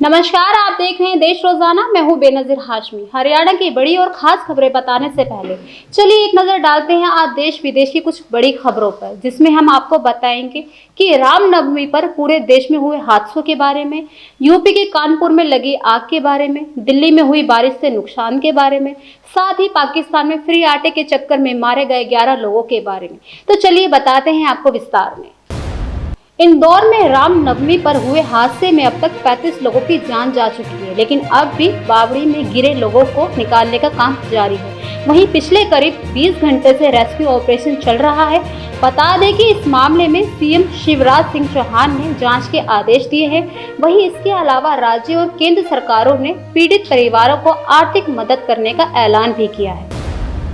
नमस्कार, आप देख रहे हैं देश रोजाना। मैं हूं बेनजीर हाशमी। हरियाणा की बड़ी और खास खबरें बताने से पहले चलिए एक नजर डालते हैं आज देश विदेश की कुछ बड़ी खबरों पर, जिसमें हम आपको बताएंगे कि रामनवमी पर पूरे देश में हुए हादसों के बारे में, यूपी के कानपुर में लगी आग के बारे में, दिल्ली में हुई बारिश से नुकसान के बारे में, साथ ही पाकिस्तान में फ्री आटे के चक्कर में मारे गए 11 लोगों के बारे में। तो चलिए बताते हैं आपको विस्तार में। इंदौर में रामनवमी पर हुए हादसे में अब तक 35 लोगों की जान जा चुकी है, लेकिन अब भी बावड़ी में गिरे लोगों को निकालने का काम जारी है। वहीं पिछले करीब 20 घंटे से रेस्क्यू ऑपरेशन चल रहा है। बता दें कि इस मामले में सीएम शिवराज सिंह चौहान ने जांच के आदेश दिए हैं। वहीं इसके अलावा राज्य और केंद्र सरकारों ने पीड़ित परिवारों को आर्थिक मदद करने का ऐलान भी किया है।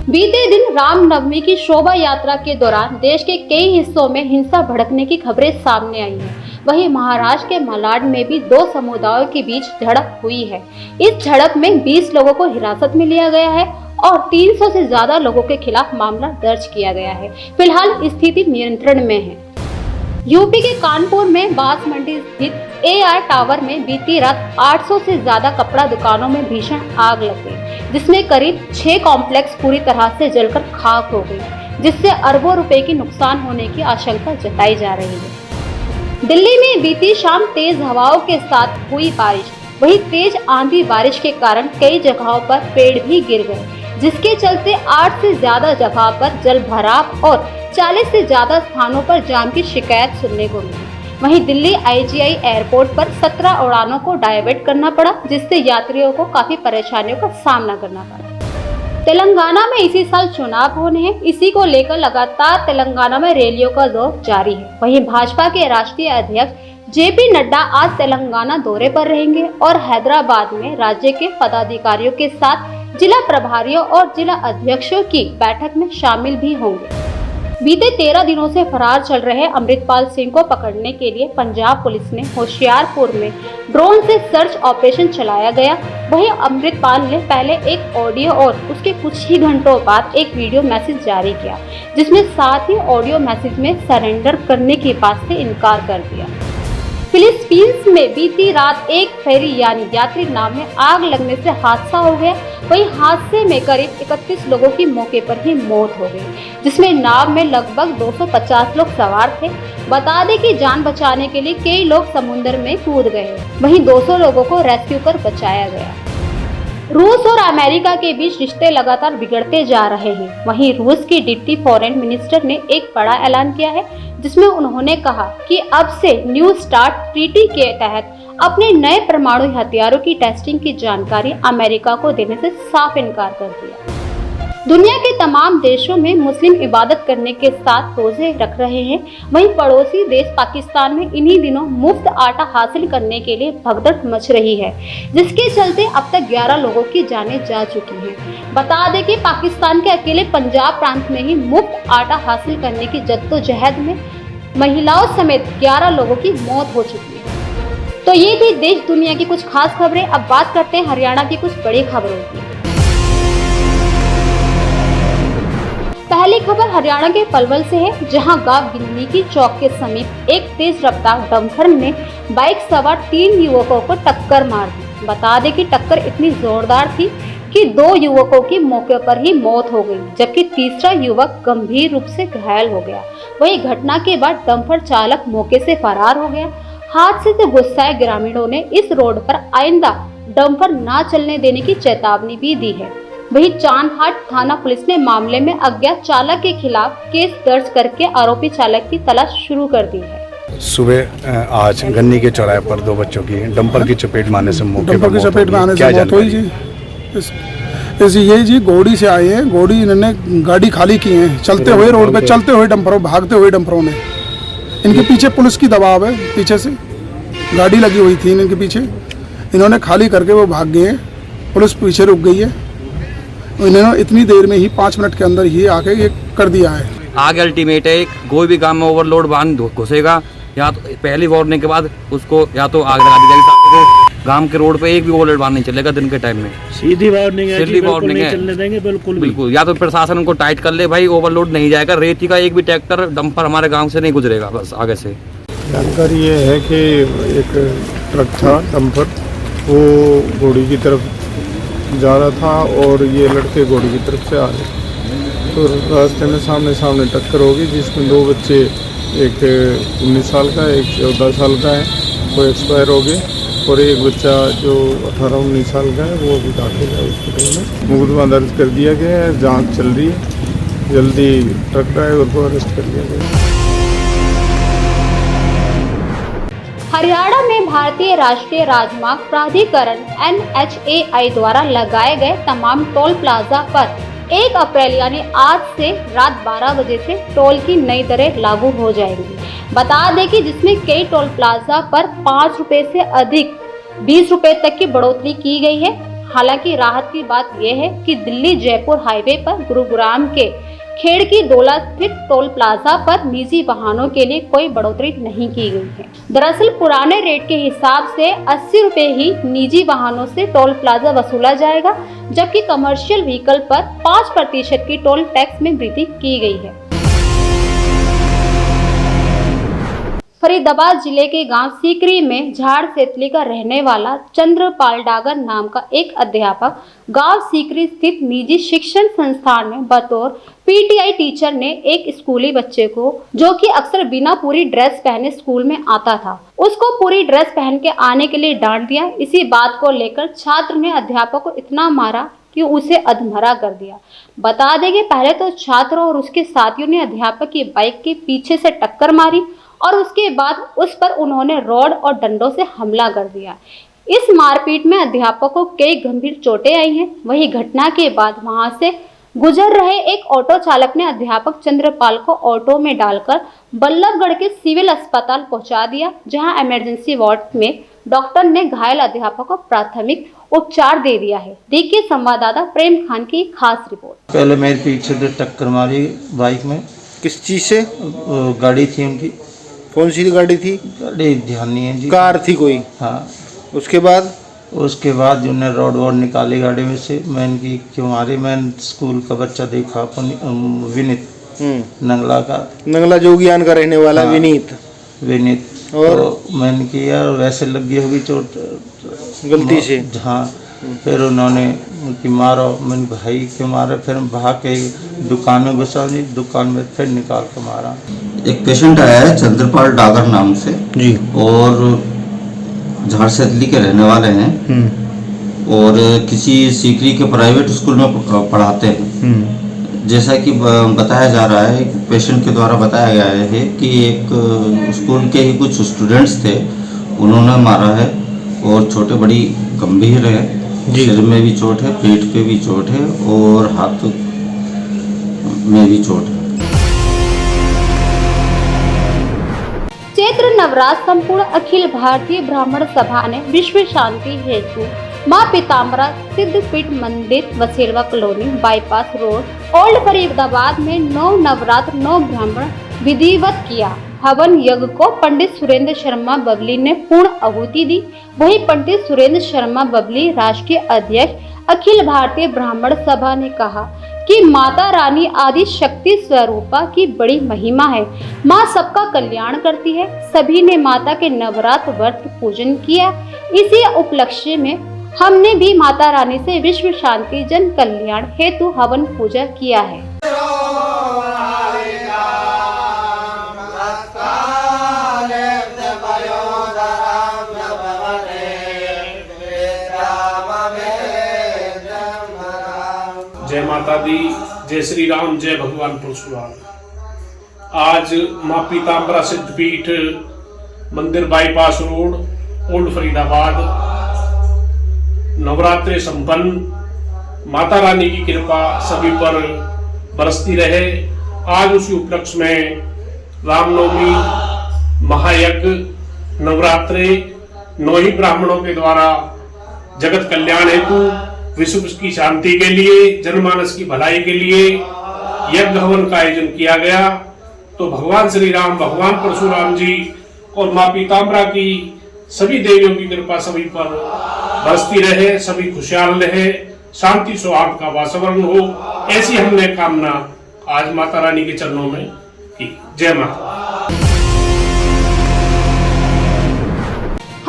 बीते दिन रामनवमी की शोभा यात्रा के दौरान देश के कई हिस्सों में हिंसा भड़कने की खबरें सामने आई हैं। वहीं महाराष्ट्र के मालाड में भी दो समुदायों के बीच झड़प हुई है। इस झड़प में 20 लोगों को हिरासत में लिया गया है और 300 से ज्यादा लोगों के खिलाफ मामला दर्ज किया गया है। फिलहाल स्थिति नियंत्रण में है। यूपी के कानपुर में बांस मंडी स्थित AR टावर में बीती रात 800 से ज्यादा कपड़ा दुकानों में भीषण आग लग गई, जिसमें करीब 6 कॉम्प्लेक्स पूरी तरह से जलकर खाक हो गई, जिससे अरबों रुपए की नुकसान होने की आशंका जताई जा रही है। दिल्ली में बीती शाम तेज हवाओं के साथ हुई बारिश, वहीं तेज आंधी बारिश के कारण कई जगहों पर पेड़ भी गिर गए, जिसके चलते 8 से ज्यादा जगह पर जल भराव और 40 से ज्यादा स्थानों पर जाम की शिकायत सुनने को मिली। वहीं दिल्ली IGI एयरपोर्ट पर 17 उड़ानों को डायवर्ट करना पड़ा, जिससे यात्रियों को काफी परेशानियों का सामना करना पड़ा। तेलंगाना में इसी साल चुनाव होने हैं। इसी को लेकर लगातार तेलंगाना में रैलियों का दौर जारी है। वहीं भाजपा के राष्ट्रीय अध्यक्ष JP नड्डा आज तेलंगाना दौरे पर रहेंगे और हैदराबाद में राज्य के पदाधिकारियों के साथ जिला प्रभारियों और जिला अध्यक्षों की बैठक में शामिल भी होंगे। बीते 13 दिनों से फरार चल रहे अमृतपाल सिंह को पकड़ने के लिए पंजाब पुलिस ने होशियारपुर में ड्रोन से सर्च ऑपरेशन चलाया गया। वहीं अमृतपाल ने पहले एक ऑडियो और उसके कुछ ही घंटों बाद एक वीडियो मैसेज जारी किया, जिसमें साथ ही ऑडियो मैसेज में सरेंडर करने की बात से इनकार कर दिया। फिलीपींस में बीती रात एक फेरी यानी यात्री नाव में आग लगने से हादसा हो गया। वहीं हादसे में करीब 31 लोगों की मौके पर ही मौत हो गई, जिसमें नाव में लगभग 250 लोग सवार थे। बता दें कि जान बचाने के लिए कई लोग समुद्र में कूद गए। वहीं 200 लोगों को रेस्क्यू कर बचाया गया। रूस और अमेरिका के बीच रिश्ते लगातार बिगड़ते जा रहे हैं। वहीं रूस की डिप्टी फॉरेन मिनिस्टर ने एक बड़ा ऐलान किया है, जिसमें उन्होंने कहा कि अब से न्यू स्टार्ट ट्रीटी के तहत अपने नए परमाणु हथियारों की टेस्टिंग की जानकारी अमेरिका को देने से साफ इनकार कर दिया। दुनिया के तमाम देशों में मुस्लिम इबादत करने के साथ रोजे रख रहे हैं। वहीं पड़ोसी देश पाकिस्तान में इन्हीं दिनों मुफ्त आटा हासिल करने के लिए भगदड़ मच रही है, जिसके चलते अब तक 11 लोगों की जानें जा चुकी हैं। बता दें कि पाकिस्तान के अकेले पंजाब प्रांत में ही मुफ्त आटा हासिल करने की जद्दोजहद में महिलाओं समेत 11 लोगों की मौत हो चुकी है। तो ये थी देश दुनिया की कुछ खास खबरें। अब बात करते हैं हरियाणा की कुछ बड़ी खबरों की। पहली खबर हरियाणा के पलवल से है, जहां गांव गिन्नी चौक के समीप एक तेज रफ्तार डंपर ने बाइक सवार 3 युवकों को टक्कर मार दी। बता दें कि टक्कर इतनी जोरदार थी कि 2 युवकों की मौके पर ही मौत हो गई, जबकि तीसरा युवक गंभीर रूप से घायल हो गया। वहीं घटना के बाद डंपर चालक मौके से फरार हो गया। हादसे से गुस्साए ग्रामीणों ने इस रोड पर आइंदा डंपर न चलने देने की चेतावनी भी दी है। वहीं चांदहाट थाना पुलिस ने मामले में अज्ञात चालक के खिलाफ केस दर्ज करके आरोपी चालक की तलाश शुरू कर दी है। सुबह आज गन्नी के चौराहे पर 2 बच्चों की डंपर की चपेट में आने से मौत हुई जी। यही जी गोड़ी से आए हैं। गोड़ी इन्होंने गाड़ी खाली की है, चलते हुए रोड पे चलते हुए डंपरों भागते हुए डंपरों ने, इनके पीछे पुलिस की दबाव है, पीछे से गाड़ी लगी हुई थी इनके पीछे, इन्होंने खाली करके वो भाग गए हैं। पुलिस पीछे रुक गई है। इन्होंने इतनी देर में ही 5 मिनट के अंदर ही आके ये कर दिया है। आगे अल्टीमेट है, कोई भी काम में ओवरलोड वाहन घुसेगा या तो पहली वार्निंग के बाद उसको या तो आग लगा दी जाएगी। गांव के रोड पे एक भी ओवरलोड वाहन नहीं चलेगा दिन के टाइम में। सीधी वार्निंग है, सीधी वार्निंग है, चलने देंगे बिल्कुल। या तो प्रशासन उनको टाइट कर ले भाई, ओवरलोड नहीं जाएगा। रेती का एक भी ट्रैक्टर डंपर हमारे गाँव से नहीं गुजरेगा बस आगे से। जानकारी ये है कि एक ट्रक था डंपर, वो घोड़ी की तरफ जा रहा था और ये लड़के घोड़ी की तरफ से आ रहे, तो रास्ते में सामने सामने टक्कर हो गई, जिसमें दो बच्चे, एक 19 साल का एक 14 साल का है, वो एक्सपायर हो गए, और एक बच्चा जो 18-19 साल का है वो अभी दाखिल है हॉस्पिटल में। मुकदमा दर्ज कर दिया गया है, जांच चल रही है, जल्दी ट्रक ड्राइवर को अरेस्ट कर लिया गया। हरियाणा में भारतीय राष्ट्रीय राजमार्ग प्राधिकरण NHAI द्वारा लगाए गए तमाम टोल प्लाजा पर 1 अप्रैल यानी आज से रात 12 बजे से टोल की नई दरें लागू हो जाएंगी। बता दें कि जिसमें कई टोल प्लाजा पर 5 रुपए से अधिक 20 रुपए तक की बढ़ोतरी की गई है। हालांकि राहत की बात यह है कि दिल्ली जयपुर हाईवे पर गुरुग्राम के खेड़की डोला स्थित टोल प्लाजा पर निजी वाहनों के लिए कोई बढ़ोतरी नहीं की गई है। दरअसल पुराने रेट के हिसाब से 80 रुपए ही निजी वाहनों से टोल प्लाजा वसूला जाएगा, जबकि कमर्शियल व्हीकल पर 5% की टोल टैक्स में वृद्धि की गई है। फरीदाबाद जिले के गांव सीकरी में झाड़ सेतली का रहने वाला चंद्रपाल डागर नाम का एक अध्यापक गांव सीकरी स्थित निजी शिक्षण संस्थान में बतौर PTI टीचर ने एक स्कूली बच्चे को, जो कि अक्सर बिना पूरी ड्रेस पहने स्कूल में आता था, उसको पूरी ड्रेस पहन के आने के लिए डांट दिया। इसी बात को लेकर छात्र ने अध्यापक को इतना मारा कि उसे अधमरा कर दिया। बता दें कि पहले तो छात्र और उसके साथियों ने अध्यापक की बाइक के पीछे से टक्कर मारी और उसके बाद उस पर उन्होंने रॉड और डंडों से हमला कर दिया। इस मारपीट में अध्यापक को कई गंभीर चोटें आई हैं। वहीं घटना के बाद वहां से गुजर रहे एक ऑटो चालक ने अध्यापक चंद्रपाल को ऑटो में डालकर बल्लभगढ़ के सिविल अस्पताल पहुंचा दिया, जहां इमरजेंसी वार्ड में डॉक्टर ने घायल अध्यापक को प्राथमिक उपचार दे दिया है। देखिए संवाददाता प्रेम खान की खास रिपोर्ट। पहले मेरे पीछे से टक्कर मारी बाइक में। किस चीज से? गाड़ी थी उनकी। कौन सी गाड़ी थी? गाड़ी ध्यान नहीं है जी। कार थी कोई? हाँ। उसके बाद उन्होंने रोड वोड निकाली गाड़ी में से। मैं इनकी क्यों मारी? मैं स्कूल का बच्चा देखा, विनीत नंगला का, नंगला जोगियान का रहने वाला। हाँ, विनीत। और तो मैंने किया, वैसे लगी होगी चोट गलती से। हाँ। फिर उन्होंने कि मारो, मैंने भाई क्यों मारा? फिर भाग के दुकान में घुसा जी, दुकान में फिर निकाल के मारा। एक पेशेंट आया है चंद्रपाल डागर नाम से जी, और झाड़ सेतली के रहने वाले हैं और किसी सीकरी के प्राइवेट स्कूल में पढ़ाते हैं। जैसा कि बताया जा रहा है, पेशेंट के द्वारा बताया गया है कि एक स्कूल के ही कुछ स्टूडेंट्स थे, उन्होंने मारा है और छोटे बड़ी गंभीर है। सिर में भी चोट है, पेट पे भी चोट है और हाथ में भी चोट है। चैत्र नवरात्र संपूर्ण अखिल भारतीय ब्राह्मण सभा ने विश्व शांति हेतु मां पीताम्बरा सिद्धपीठ मंदिर Vaselva colony bypass road old Faridabad में 9 नवरात्र 9 ब्राह्मण विधिवत किया। हवन यज्ञ को पंडित सुरेंद्र शर्मा बबली ने पूर्ण आहुति दी। वहीं पंडित सुरेंद्र शर्मा बबली राष्ट्रीय अध्यक्ष अखिल भारतीय ब्राह्मण सभा ने कहा कि माता रानी आदि शक्ति स्वरूपा की बड़ी महिमा है। माँ सबका कल्याण करती है। सभी ने माता के नवरात्र व्रत पूजन किया। इसी उपलक्ष्य में हमने भी माता रानी से विश्व शांति जन कल्याण हेतु हवन पूजा किया है। जय माता दी, जय श्री राम, जय भगवान परशुराम। आज माँ पीताम्बरा सिद्धपीठ मंदिर bypass road old Faridabad Navratri संपन्न। माता रानी की कृपा सभी पर बरसती रहे। आज उसी उपलक्ष्य में रामनवमी महायज्ञ नवरात्रि 9 ही ब्राह्मणों के द्वारा जगत कल्याण हेतु, विश्व की शांति के लिए, जनमानस की भलाई के लिए यज्ञ हवन का आयोजन किया गया। तो भगवान श्री राम, भगवान परशुराम जी और माँ पीताम्बरा की सभी देवियों की कृपा सभी पर बरसती रहे, सभी खुशहाल रहे, शांति सौहार्द का वातावरण हो, ऐसी हमने कामना आज माता रानी के चरणों में की। जय माता।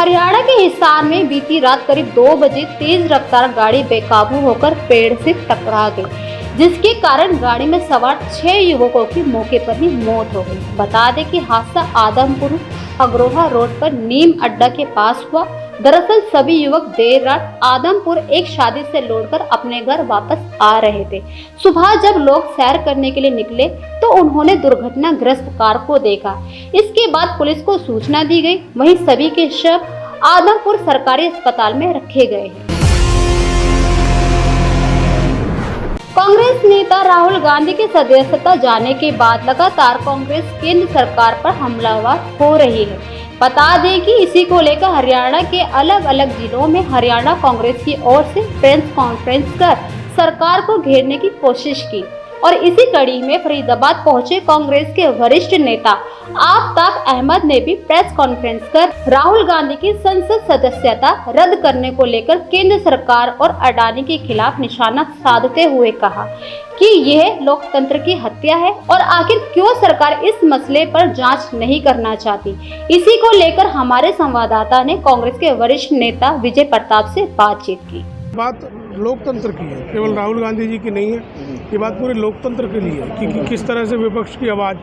हरियाणा के हिसार में बीती रात करीब 2 बजे तेज रफ्तार गाड़ी बेकाबू होकर पेड़ से टकरा गई, जिसके कारण गाड़ी में सवार 6 युवकों की मौके पर ही मौत हो गई। बता दें कि हादसा आदमपुर अग्रोहा रोड पर नीम अड्डा के पास हुआ। दरअसल सभी युवक देर रात आदमपुर एक शादी से लौटकर अपने घर वापस आ रहे थे। सुबह जब लोग सैर करने के लिए निकले तो उन्होंने दुर्घटनाग्रस्त कार को देखा। इसके बाद पुलिस को सूचना दी गई। वहीं सभी के शव आदमपुर सरकारी अस्पताल में रखे गए हैं। कांग्रेस नेता राहुल गांधी की सदस्यता जाने के बाद लगातार कांग्रेस केंद्र सरकार पर हमलावर हो रही है। बता दें कि इसी को लेकर हरियाणा के अलग अलग जिलों में हरियाणा कांग्रेस की ओर से प्रेस कॉन्फ्रेंस कर सरकार को घेरने की कोशिश की और इसी कड़ी में फरीदाबाद पहुंचे कांग्रेस के वरिष्ठ नेता आफ्ताब अहमद ने भी प्रेस कॉन्फ्रेंस कर राहुल गांधी की संसद सदस्यता रद्द करने को लेकर केंद्र सरकार और अडानी के खिलाफ निशाना साधते हुए कहा कि यह लोकतंत्र की हत्या है और आखिर क्यों सरकार इस मसले पर जांच नहीं करना चाहती। इसी को लेकर हमारे संवाददाता ने कांग्रेस के वरिष्ठ नेता विजय प्रताप से बातचीत की। बात लोकतंत्र की है, केवल राहुल गांधी जी की नहीं है, ये बात पूरे लोकतंत्र के लिए है कि किस तरह से विपक्ष की आवाज़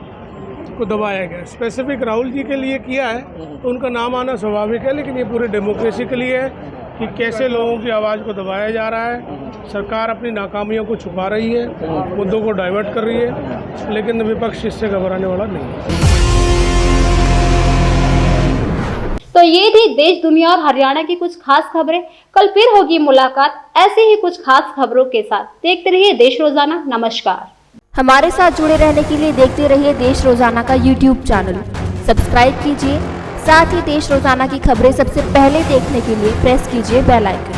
को दबाया गया। स्पेसिफिक राहुल जी के लिए किया है तो उनका नाम आना स्वाभाविक है, लेकिन ये पूरे डेमोक्रेसी के लिए है कि कैसे लोगों की आवाज़ को दबाया जा रहा है। सरकार अपनी नाकामियों को छुपा रही है, मुद्दों को डाइवर्ट कर रही है, लेकिन विपक्ष इससे घबराने वाला नहीं है। तो ये थी देश दुनिया और हरियाणा की कुछ खास खबरें। कल फिर होगी मुलाकात ऐसे ही कुछ खास खबरों के साथ। देखते रहिए देश रोजाना। नमस्कार। हमारे साथ जुड़े रहने के लिए देखते रहिए देश रोजाना का YouTube चैनल सब्सक्राइब कीजिए। साथ ही देश रोजाना की खबरें सबसे पहले देखने के लिए प्रेस कीजिए बेल आइकन।